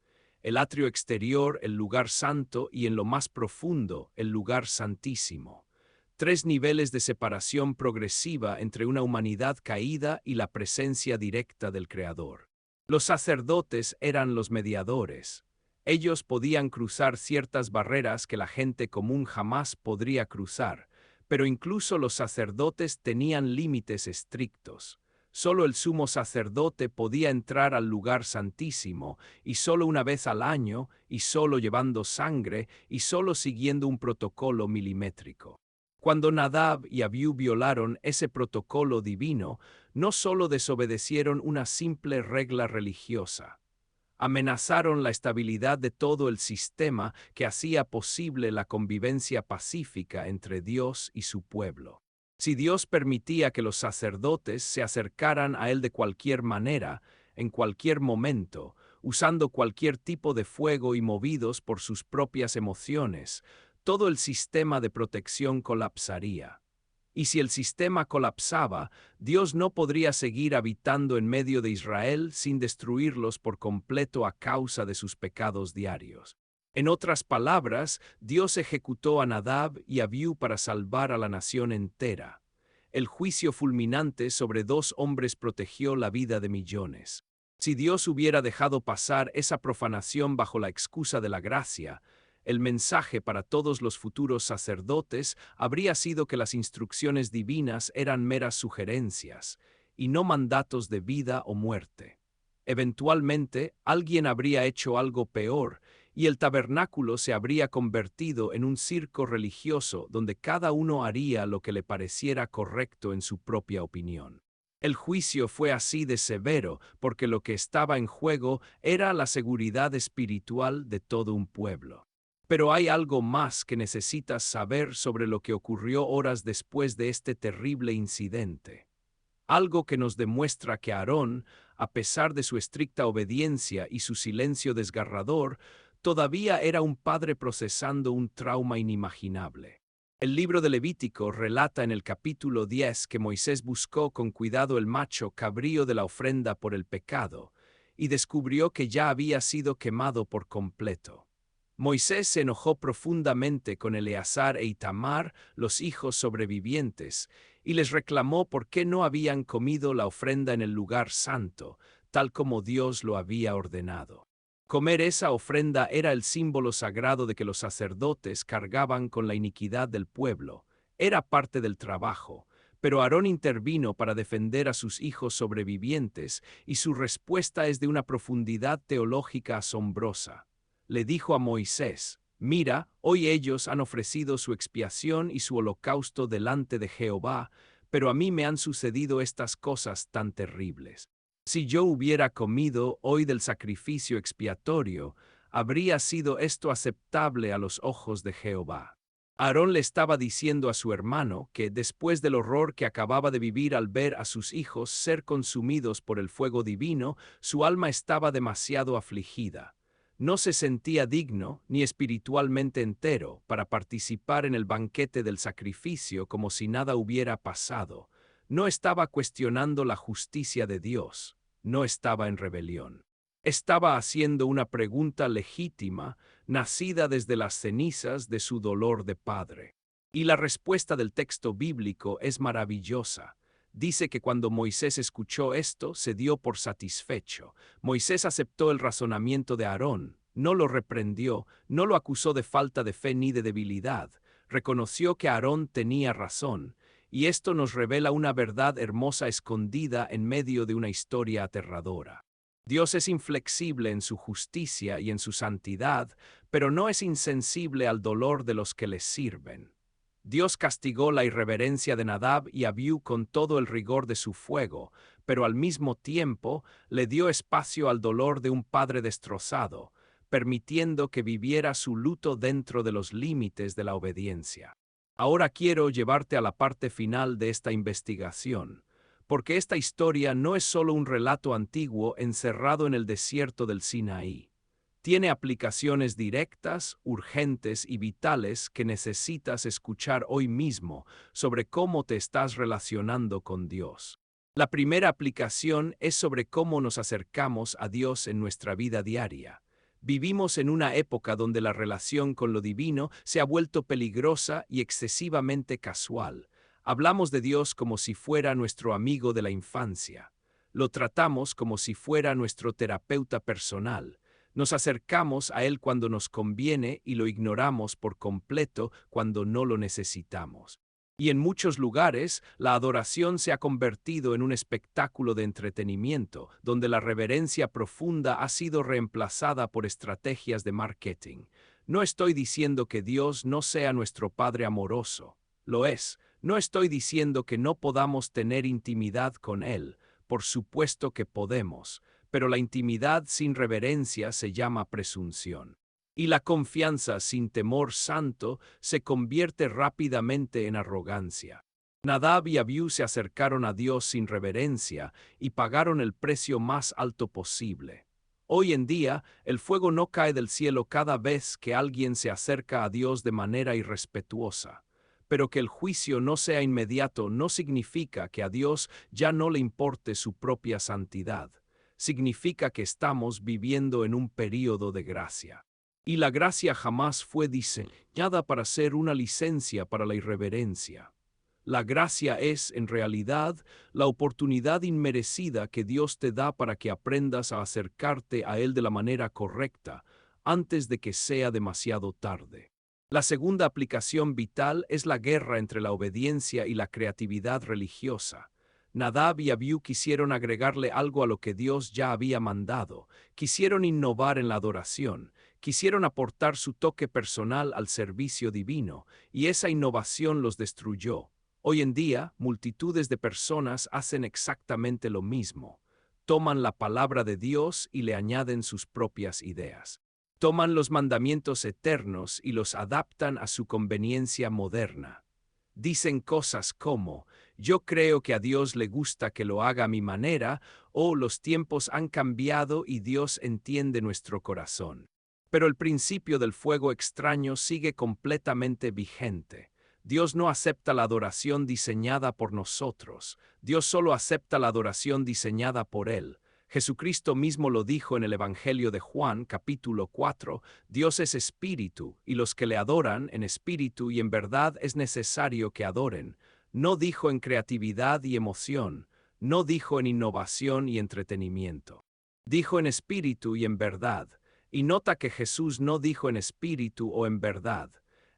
El atrio exterior, el lugar santo y en lo más profundo, el lugar santísimo. 3 niveles de separación progresiva entre una humanidad caída y la presencia directa del Creador. Los sacerdotes eran los mediadores. Ellos podían cruzar ciertas barreras que la gente común jamás podría cruzar, pero incluso los sacerdotes tenían límites estrictos. Solo el sumo sacerdote podía entrar al lugar santísimo, y solo una vez al año, y solo llevando sangre, y solo siguiendo un protocolo milimétrico. Cuando Nadab y Abiú violaron ese protocolo divino, no solo desobedecieron una simple regla religiosa, amenazaron la estabilidad de todo el sistema que hacía posible la convivencia pacífica entre Dios y su pueblo. Si Dios permitía que los sacerdotes se acercaran a Él de cualquier manera, en cualquier momento, usando cualquier tipo de fuego y movidos por sus propias emociones, todo el sistema de protección colapsaría. Y si el sistema colapsaba, Dios no podría seguir habitando en medio de Israel sin destruirlos por completo a causa de sus pecados diarios. En otras palabras, Dios ejecutó a Nadab y Abiú para salvar a la nación entera. El juicio fulminante sobre 2 hombres protegió la vida de millones. Si Dios hubiera dejado pasar esa profanación bajo la excusa de la gracia, el mensaje para todos los futuros sacerdotes habría sido que las instrucciones divinas eran meras sugerencias, y no mandatos de vida o muerte. Eventualmente, alguien habría hecho algo peor, y el tabernáculo se habría convertido en un circo religioso donde cada uno haría lo que le pareciera correcto en su propia opinión. El juicio fue así de severo porque lo que estaba en juego era la seguridad espiritual de todo un pueblo. Pero hay algo más que necesitas saber sobre lo que ocurrió horas después de este terrible incidente. Algo que nos demuestra que Aarón, a pesar de su estricta obediencia y su silencio desgarrador, todavía era un padre procesando un trauma inimaginable. El libro de Levítico relata en el capítulo 10 que Moisés buscó con cuidado el macho cabrío de la ofrenda por el pecado, y descubrió que ya había sido quemado por completo. Moisés se enojó profundamente con Eleazar e Itamar, los hijos sobrevivientes, y les reclamó por qué no habían comido la ofrenda en el lugar santo, tal como Dios lo había ordenado. Comer esa ofrenda era el símbolo sagrado de que los sacerdotes cargaban con la iniquidad del pueblo. Era parte del trabajo, pero Aarón intervino para defender a sus hijos sobrevivientes, y su respuesta es de una profundidad teológica asombrosa. Le dijo a Moisés: «Mira, hoy ellos han ofrecido su expiación y su holocausto delante de Jehová, pero a mí me han sucedido estas cosas tan terribles. Si yo hubiera comido hoy del sacrificio expiatorio, ¿habría sido esto aceptable a los ojos de Jehová?». Aarón le estaba diciendo a su hermano que, después del horror que acababa de vivir al ver a sus hijos ser consumidos por el fuego divino, su alma estaba demasiado afligida. No se sentía digno ni espiritualmente entero para participar en el banquete del sacrificio como si nada hubiera pasado. No estaba cuestionando la justicia de Dios, no estaba en rebelión. Estaba haciendo una pregunta legítima, nacida desde las cenizas de su dolor de padre. Y la respuesta del texto bíblico es maravillosa. Dice que cuando Moisés escuchó esto, se dio por satisfecho. Moisés aceptó el razonamiento de Aarón, no lo reprendió, no lo acusó de falta de fe ni de debilidad. Reconoció que Aarón tenía razón. Y esto nos revela una verdad hermosa escondida en medio de una historia aterradora. Dios es inflexible en su justicia y en su santidad, pero no es insensible al dolor de los que le sirven. Dios castigó la irreverencia de Nadab y Abiú con todo el rigor de su fuego, pero al mismo tiempo le dio espacio al dolor de un padre destrozado, permitiendo que viviera su luto dentro de los límites de la obediencia. Ahora quiero llevarte a la parte final de esta investigación, porque esta historia no es solo un relato antiguo encerrado en el desierto del Sinaí. Tiene aplicaciones directas, urgentes y vitales que necesitas escuchar hoy mismo sobre cómo te estás relacionando con Dios. La primera aplicación es sobre cómo nos acercamos a Dios en nuestra vida diaria. Vivimos en una época donde la relación con lo divino se ha vuelto peligrosa y excesivamente casual. Hablamos de Dios como si fuera nuestro amigo de la infancia. Lo tratamos como si fuera nuestro terapeuta personal. Nos acercamos a Él cuando nos conviene y lo ignoramos por completo cuando no lo necesitamos. Y en muchos lugares, la adoración se ha convertido en un espectáculo de entretenimiento, donde la reverencia profunda ha sido reemplazada por estrategias de marketing. No estoy diciendo que Dios no sea nuestro Padre amoroso. Lo es. No estoy diciendo que no podamos tener intimidad con Él. Por supuesto que podemos, pero la intimidad sin reverencia se llama presunción. Y la confianza sin temor santo se convierte rápidamente en arrogancia. Nadab y Abiú se acercaron a Dios sin reverencia y pagaron el precio más alto posible. Hoy en día, el fuego no cae del cielo cada vez que alguien se acerca a Dios de manera irrespetuosa. Pero que el juicio no sea inmediato no significa que a Dios ya no le importe su propia santidad. Significa que estamos viviendo en un período de gracia. Y la gracia jamás fue diseñada para ser una licencia para la irreverencia. La gracia es, en realidad, la oportunidad inmerecida que Dios te da para que aprendas a acercarte a Él de la manera correcta, antes de que sea demasiado tarde. La segunda aplicación vital es la guerra entre la obediencia y la creatividad religiosa. Nadab y Abiú quisieron agregarle algo a lo que Dios ya había mandado, quisieron innovar en la adoración, quisieron aportar su toque personal al servicio divino, y esa innovación los destruyó. Hoy en día, multitudes de personas hacen exactamente lo mismo. Toman la palabra de Dios y le añaden sus propias ideas. Toman los mandamientos eternos y los adaptan a su conveniencia moderna. Dicen cosas como: Yo creo que a Dios le gusta que lo haga a mi manera, o los tiempos han cambiado y Dios entiende nuestro corazón. Pero el principio del fuego extraño sigue completamente vigente. Dios no acepta la adoración diseñada por nosotros. Dios solo acepta la adoración diseñada por Él. Jesucristo mismo lo dijo en el Evangelio de Juan, capítulo 4, Dios es espíritu, y los que le adoran en espíritu y en verdad es necesario que adoren. No dijo en creatividad y emoción, no dijo en innovación y entretenimiento. Dijo en espíritu y en verdad. Y nota que Jesús no dijo en espíritu o en verdad.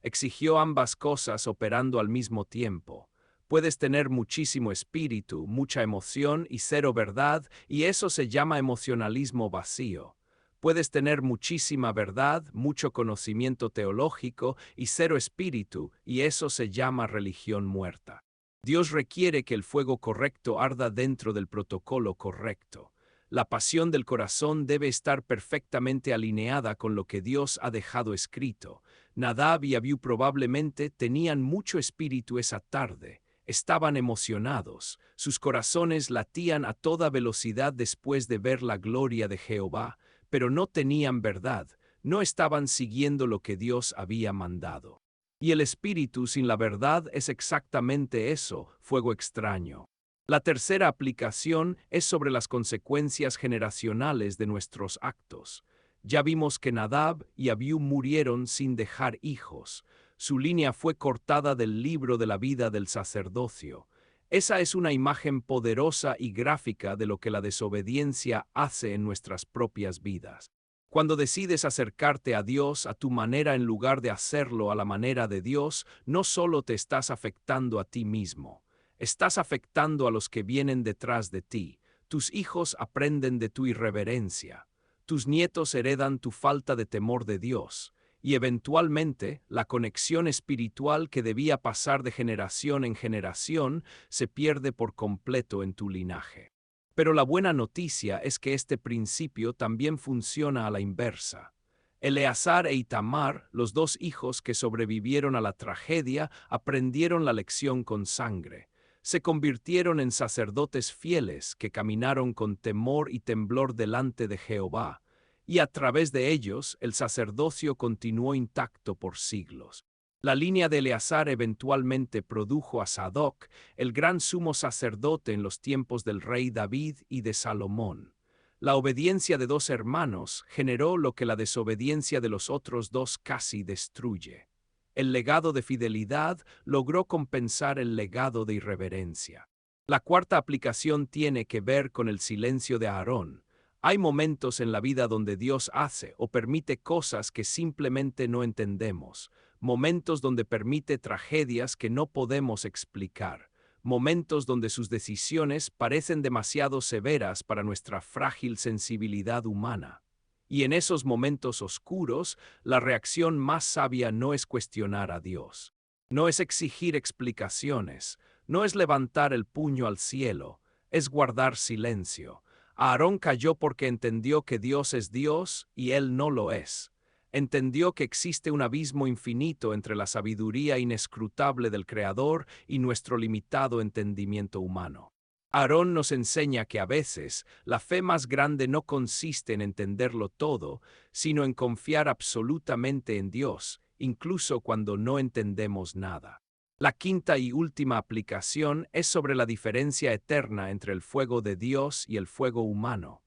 Exigió ambas cosas operando al mismo tiempo. Puedes tener muchísimo espíritu, mucha emoción y cero verdad, y eso se llama emocionalismo vacío. Puedes tener muchísima verdad, mucho conocimiento teológico y cero espíritu, y eso se llama religión muerta. Dios requiere que el fuego correcto arda dentro del protocolo correcto. La pasión del corazón debe estar perfectamente alineada con lo que Dios ha dejado escrito. Nadab y Abiú probablemente tenían mucho espíritu esa tarde. Estaban emocionados, sus corazones latían a toda velocidad después de ver la gloria de Jehová, pero no tenían verdad, no estaban siguiendo lo que Dios había mandado. Y el espíritu sin la verdad es exactamente eso, fuego extraño. La tercera aplicación es sobre las consecuencias generacionales de nuestros actos. Ya vimos que Nadab y Abiú murieron sin dejar hijos. Su línea fue cortada del libro de la vida del sacerdocio. Esa es una imagen poderosa y gráfica de lo que la desobediencia hace en nuestras propias vidas. Cuando decides acercarte a Dios a tu manera en lugar de hacerlo a la manera de Dios, no solo te estás afectando a ti mismo, estás afectando a los que vienen detrás de ti. Tus hijos aprenden de tu irreverencia. Tus nietos heredan tu falta de temor de Dios. Y eventualmente, la conexión espiritual que debía pasar de generación en generación se pierde por completo en tu linaje. Pero la buena noticia es que este principio también funciona a la inversa. Eleazar e Itamar, los dos hijos que sobrevivieron a la tragedia, aprendieron la lección con sangre. Se convirtieron en sacerdotes fieles que caminaron con temor y temblor delante de Jehová, y a través de ellos el sacerdocio continuó intacto por siglos. La línea de Eleazar eventualmente produjo a Sadoc, el gran sumo sacerdote en los tiempos del rey David y de Salomón. La obediencia de dos hermanos generó lo que la desobediencia de los otros dos casi destruye. El legado de fidelidad logró compensar el legado de irreverencia. La cuarta aplicación tiene que ver con el silencio de Aarón. Hay momentos en la vida donde Dios hace o permite cosas que simplemente no entendemos, momentos donde permite tragedias que no podemos explicar, momentos donde sus decisiones parecen demasiado severas para nuestra frágil sensibilidad humana. Y en esos momentos oscuros, la reacción más sabia no es cuestionar a Dios, no es exigir explicaciones, no es levantar el puño al cielo, es guardar silencio. Aarón cayó porque entendió que Dios es Dios y él no lo es. Entendió que existe un abismo infinito entre la sabiduría inescrutable del Creador y nuestro limitado entendimiento humano. Aarón nos enseña que a veces la fe más grande no consiste en entenderlo todo, sino en confiar absolutamente en Dios, incluso cuando no entendemos nada. La quinta y última aplicación es sobre la diferencia eterna entre el fuego de Dios y el fuego humano.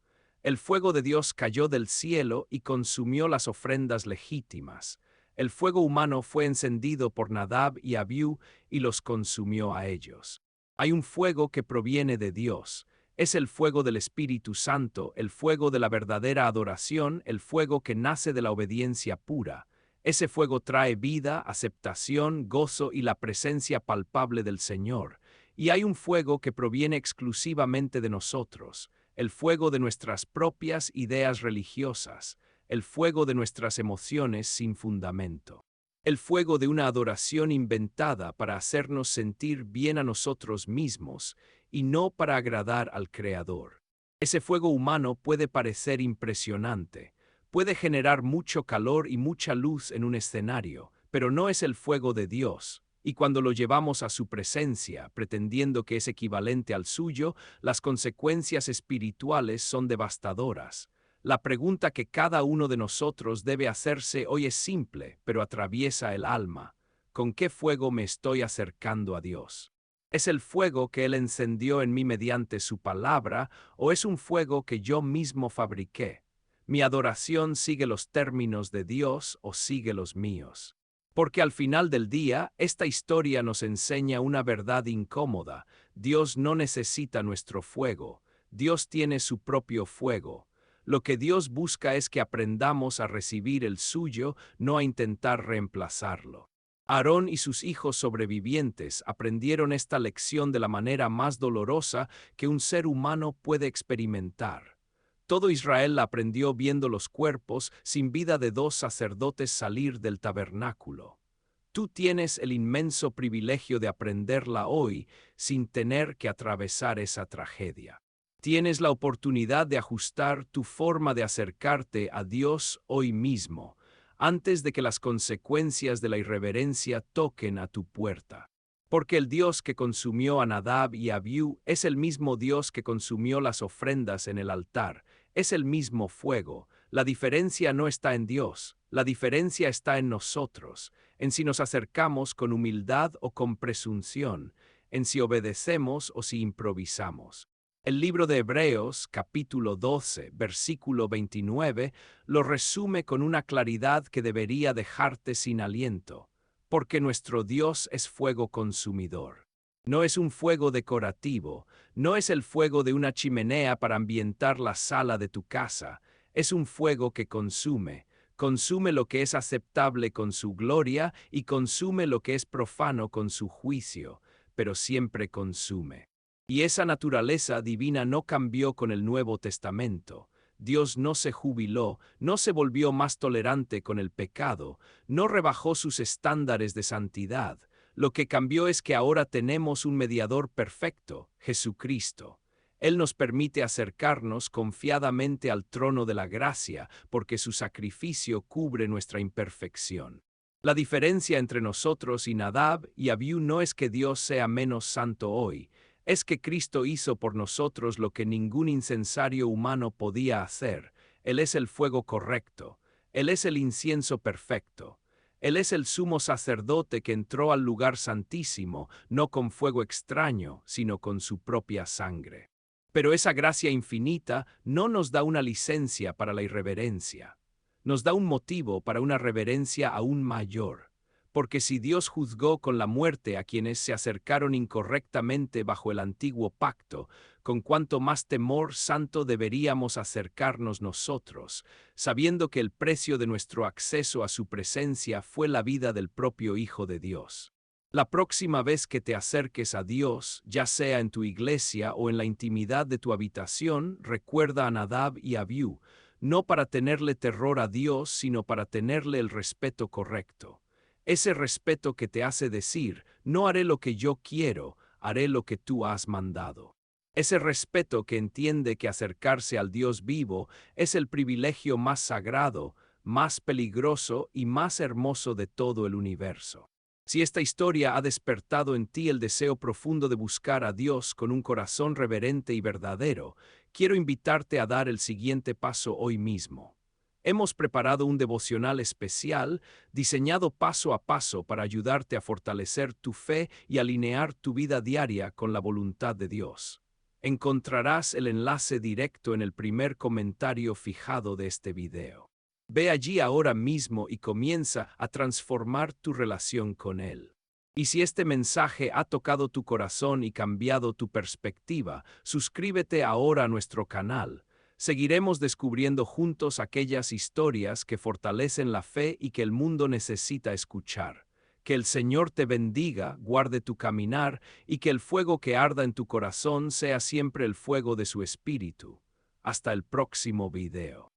El fuego de Dios cayó del cielo y consumió las ofrendas legítimas. El fuego humano fue encendido por Nadab y Abiú y los consumió a ellos. Hay un fuego que proviene de Dios. Es el fuego del Espíritu Santo, el fuego de la verdadera adoración, el fuego que nace de la obediencia pura. Ese fuego trae vida, aceptación, gozo y la presencia palpable del Señor. Y hay un fuego que proviene exclusivamente de nosotros, el fuego de nuestras propias ideas religiosas, el fuego de nuestras emociones sin fundamento. El fuego de una adoración inventada para hacernos sentir bien a nosotros mismos y no para agradar al Creador. Ese fuego humano puede parecer impresionante, puede generar mucho calor y mucha luz en un escenario, pero no es el fuego de Dios, Y cuando lo llevamos a su presencia, pretendiendo que es equivalente al suyo, las consecuencias espirituales son devastadoras. La pregunta que cada uno de nosotros debe hacerse hoy es simple, pero atraviesa el alma. ¿Con qué fuego me estoy acercando a Dios? ¿Es el fuego que Él encendió en mí mediante su palabra, o es un fuego que yo mismo fabriqué? ¿Mi adoración sigue los términos de Dios o sigue los míos? Porque al final del día, esta historia nos enseña una verdad incómoda. Dios no necesita nuestro fuego. Dios tiene su propio fuego. Lo que Dios busca es que aprendamos a recibir el suyo, no a intentar reemplazarlo. Aarón y sus hijos sobrevivientes aprendieron esta lección de la manera más dolorosa que un ser humano puede experimentar. Todo Israel la aprendió viendo los cuerpos sin vida de dos sacerdotes salir del tabernáculo. Tú tienes el inmenso privilegio de aprenderla hoy sin tener que atravesar esa tragedia. Tienes la oportunidad de ajustar tu forma de acercarte a Dios hoy mismo, antes de que las consecuencias de la irreverencia toquen a tu puerta. Porque el Dios que consumió a Nadab y Abiú es el mismo Dios que consumió las ofrendas en el altar, es el mismo fuego. La diferencia no está en Dios, la diferencia está en nosotros, en si nos acercamos con humildad o con presunción, en si obedecemos o si improvisamos. El libro de Hebreos, capítulo 12, versículo 29, lo resume con una claridad que debería dejarte sin aliento, porque nuestro Dios es fuego consumidor. No es un fuego decorativo, no es el fuego de una chimenea para ambientar la sala de tu casa, es un fuego que consume lo que es aceptable con su gloria y consume lo que es profano con su juicio, pero siempre consume. Y esa naturaleza divina no cambió con el Nuevo Testamento. Dios no se jubiló, no se volvió más tolerante con el pecado, no rebajó sus estándares de santidad. Lo que cambió es que ahora tenemos un mediador perfecto, Jesucristo. Él nos permite acercarnos confiadamente al trono de la gracia, porque su sacrificio cubre nuestra imperfección. La diferencia entre nosotros y Nadab y Abiú no es que Dios sea menos santo hoy, es que Cristo hizo por nosotros lo que ningún incensario humano podía hacer. Él es el fuego correcto, Él es el incienso perfecto. Él es el sumo sacerdote que entró al lugar santísimo, no con fuego extraño, sino con su propia sangre. Pero esa gracia infinita no nos da una licencia para la irreverencia. Nos da un motivo para una reverencia aún mayor. Porque si Dios juzgó con la muerte a quienes se acercaron incorrectamente bajo el antiguo pacto, con cuánto más temor santo deberíamos acercarnos nosotros, sabiendo que el precio de nuestro acceso a su presencia fue la vida del propio Hijo de Dios. La próxima vez que te acerques a Dios, ya sea en tu iglesia o en la intimidad de tu habitación, recuerda a Nadab y Abiú, no para tenerle terror a Dios, sino para tenerle el respeto correcto. Ese respeto que te hace decir, no haré lo que yo quiero, haré lo que tú has mandado. Ese respeto que entiende que acercarse al Dios vivo es el privilegio más sagrado, más peligroso y más hermoso de todo el universo. Si esta historia ha despertado en ti el deseo profundo de buscar a Dios con un corazón reverente y verdadero, quiero invitarte a dar el siguiente paso hoy mismo. Hemos preparado un devocional especial, diseñado paso a paso para ayudarte a fortalecer tu fe y alinear tu vida diaria con la voluntad de Dios. Encontrarás el enlace directo en el primer comentario fijado de este video. Ve allí ahora mismo y comienza a transformar tu relación con Él. Y si este mensaje ha tocado tu corazón y cambiado tu perspectiva, suscríbete ahora a nuestro canal. Seguiremos descubriendo juntos aquellas historias que fortalecen la fe y que el mundo necesita escuchar. Que el Señor te bendiga, guarde tu caminar y que el fuego que arda en tu corazón sea siempre el fuego de su espíritu. Hasta el próximo video.